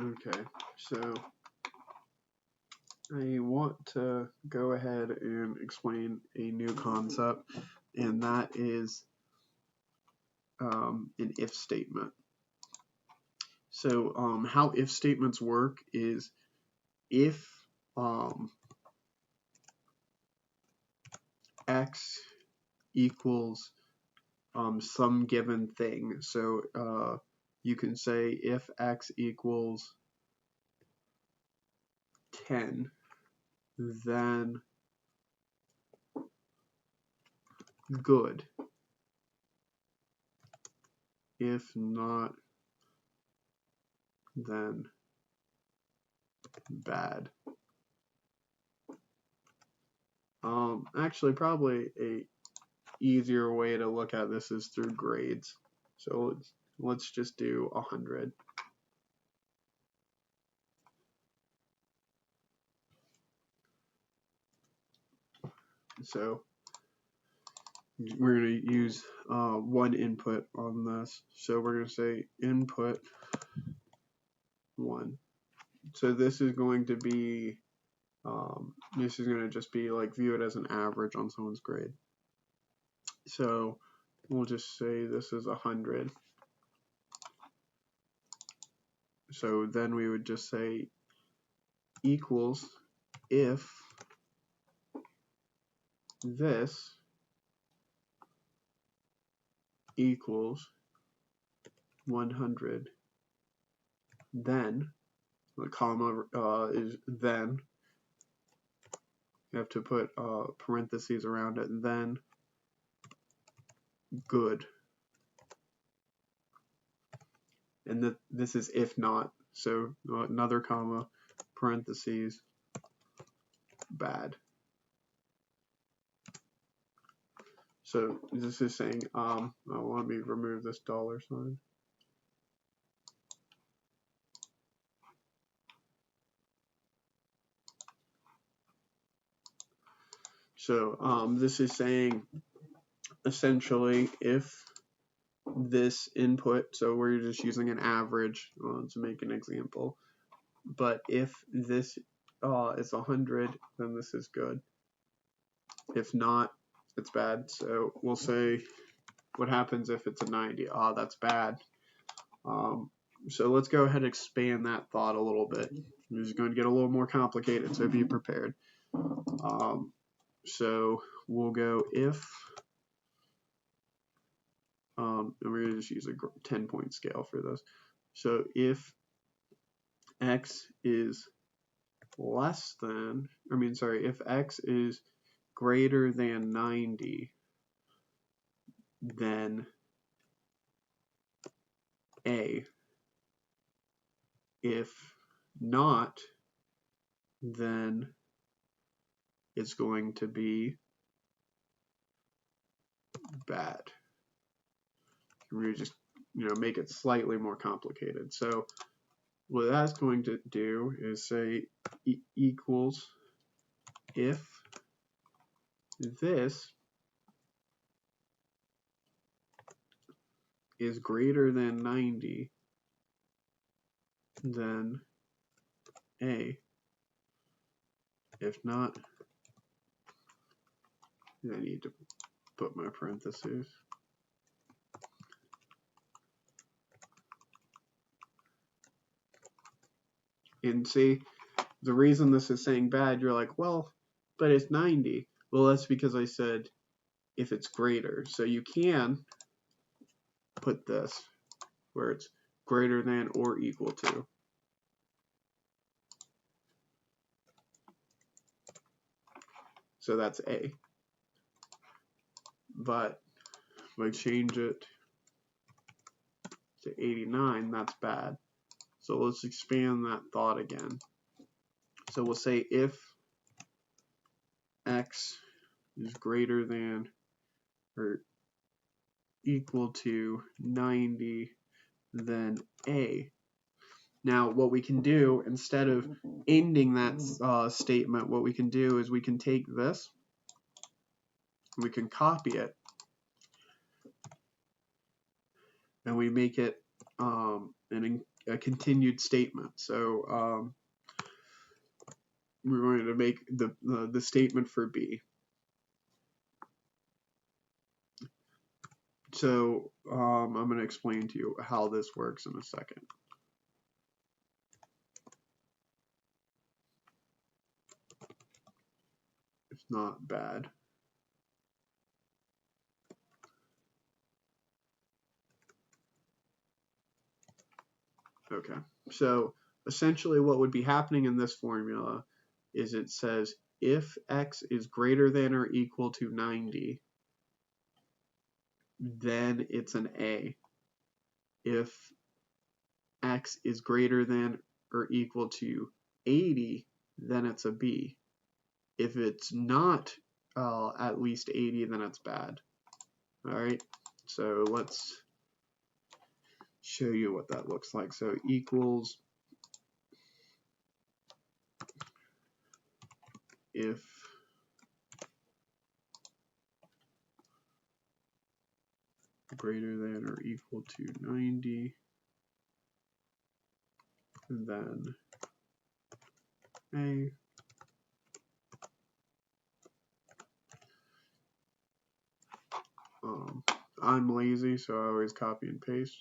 Okay, so I want to go ahead and explain a new concept, and that is an if statement. So how if statements work is if x equals some given thing. So you can say if x equals 10, then good. If not, then bad. Actually, probably a easier way to look at this is through grades. So let's just do 100. So we're going to use one input on this. So we're going to say input 1. So this is going to be just be like view it as an average on someone's grade. So we'll just say this is 100. So then we would just say equals if this equals 100, then the comma is then. You have to put parentheses around it, then good. And this is if not. So another comma, parentheses, bad. So this is saying, let me remove this dollar sign. So this is saying essentially if this input, so we're just using an average to make an example, but if this is 100, then this is good. If not, it's bad. So we'll say what happens if it's a 90? That's bad. So let's go ahead and expand that thought a little bit. This is going to get a little more complicated, so be prepared. So we'll go if, and we're going to just use a 10-point scale for this. So if x is less than, if x is greater than 90, then A. If not, then it's going to be bad. We're just make it slightly more complicated. So what that's going to do is say equals if this is greater than 90, then A. If not, I need to put my parentheses. And see, the reason this is saying bad, you're like, well, but it's 90. Well, that's because I said if it's greater. So you can put this where it's greater than or equal to. So that's A. But if I change it to 89, that's bad. So let's expand that thought again. So we'll say if x is greater than or equal to 90, then A. Now what we can do, instead of ending that statement, what we can do is we can take this, we can copy it, and we make it an a continued statement. So we're going to make the statement for B. So I'm going to explain to you how this works in a second. It's not bad. Okay, so essentially what would be happening in this formula is it says if x is greater than or equal to 90, then it's an A. If x is greater than or equal to 80, then it's a B. If it's not at least 80, then it's bad. All right, so let's show you what that looks like. So equals if greater than or equal to 90, then A. I'm lazy, so I always copy and paste.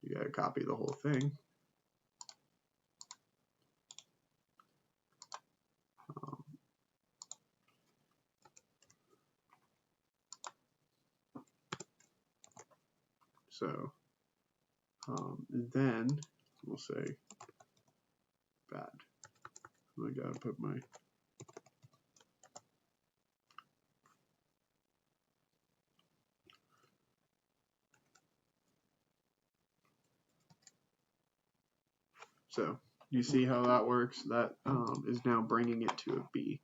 You gotta copy the whole thing. So then we'll say bad. I gotta put my so you see how that works? That is now bringing it to a B.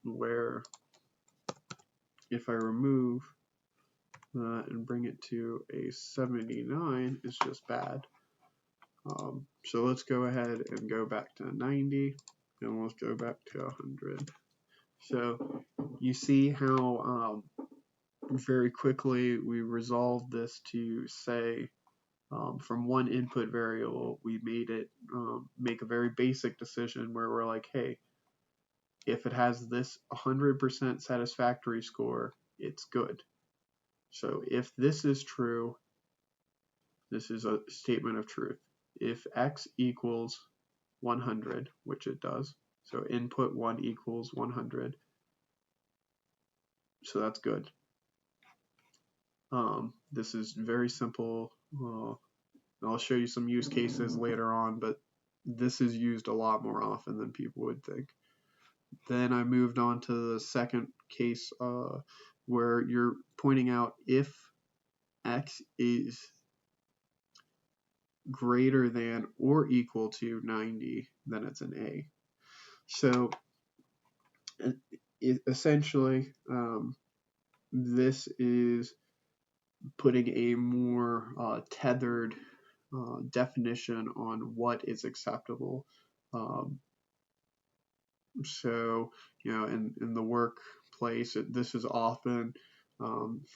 Where if I remove that and bring it to a 79, it's just bad. So let's go ahead and go back to 90, and let's go back to 100. So you see how very quickly we resolved this to say from one input variable, we made it make a very basic decision where we're like, hey, if it has this 100% satisfactory score, it's good. So if this is true, this is a statement of truth. If x equals 100, which it does, so input 1 equals 100, so that's good. This is very simple. I'll show you some use cases later on, but this is used a lot more often than people would think. Then I moved on to the second case where you're pointing out if x is greater than or equal to 90, then it's an A. So essentially, this is putting a more tethered definition on what is acceptable. So, you know, in the workplace, this is often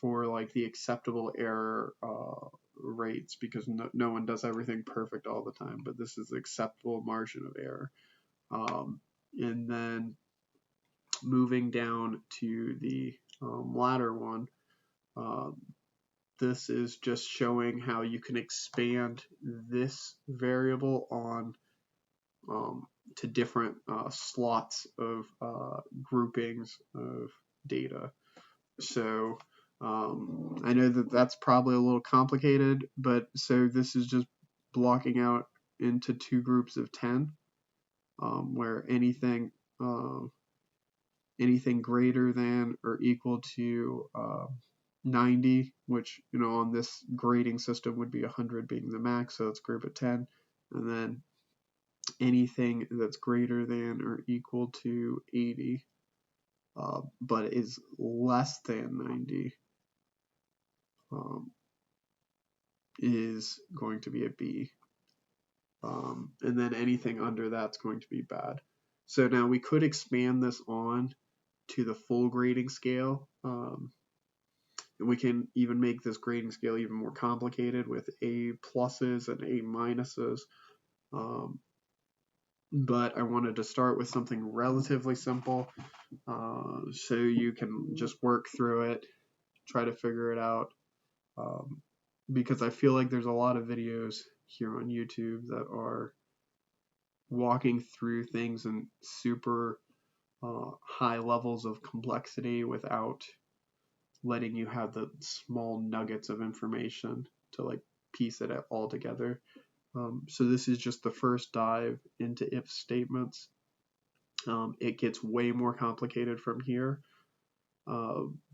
for like the acceptable error rates, because no one does everything perfect all the time, but this is the acceptable margin of error. And then moving down to the latter one, this is just showing how you can expand this variable on to different slots of groupings of data. So I know that that's probably a little complicated, but so this is just blocking out into two groups of 10, where anything greater than or equal to 90, which, you know, on this grading system would be 100 being the max, so it's group of 10, and then anything that's greater than or equal to 80, but is less than 90, is going to be a B. And then anything under that's going to be bad. So now we could expand this on to the full grading scale. we can even make this grading scale even more complicated with A pluses and A minuses. But I wanted to start with something relatively simple, so you can just work through it, try to figure it out, because I feel like there's a lot of videos here on YouTube that are walking through things in super high levels of complexity without letting you have the small nuggets of information to like piece it all together. So this is just the first dive into if statements. It gets way more complicated from here,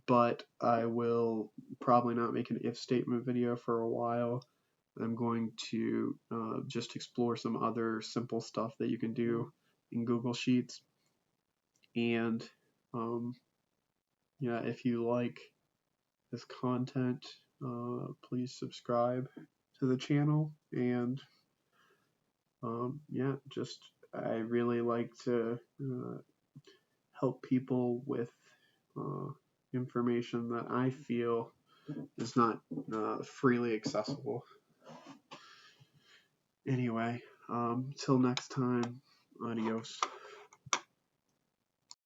but I will probably not make an if statement video for a while. I'm going to just explore some other simple stuff that you can do in Google Sheets. And yeah, if you like this content, please subscribe to the channel. And yeah, just I really like to help people with information that I feel is not freely accessible. Anyway, till next time, adios.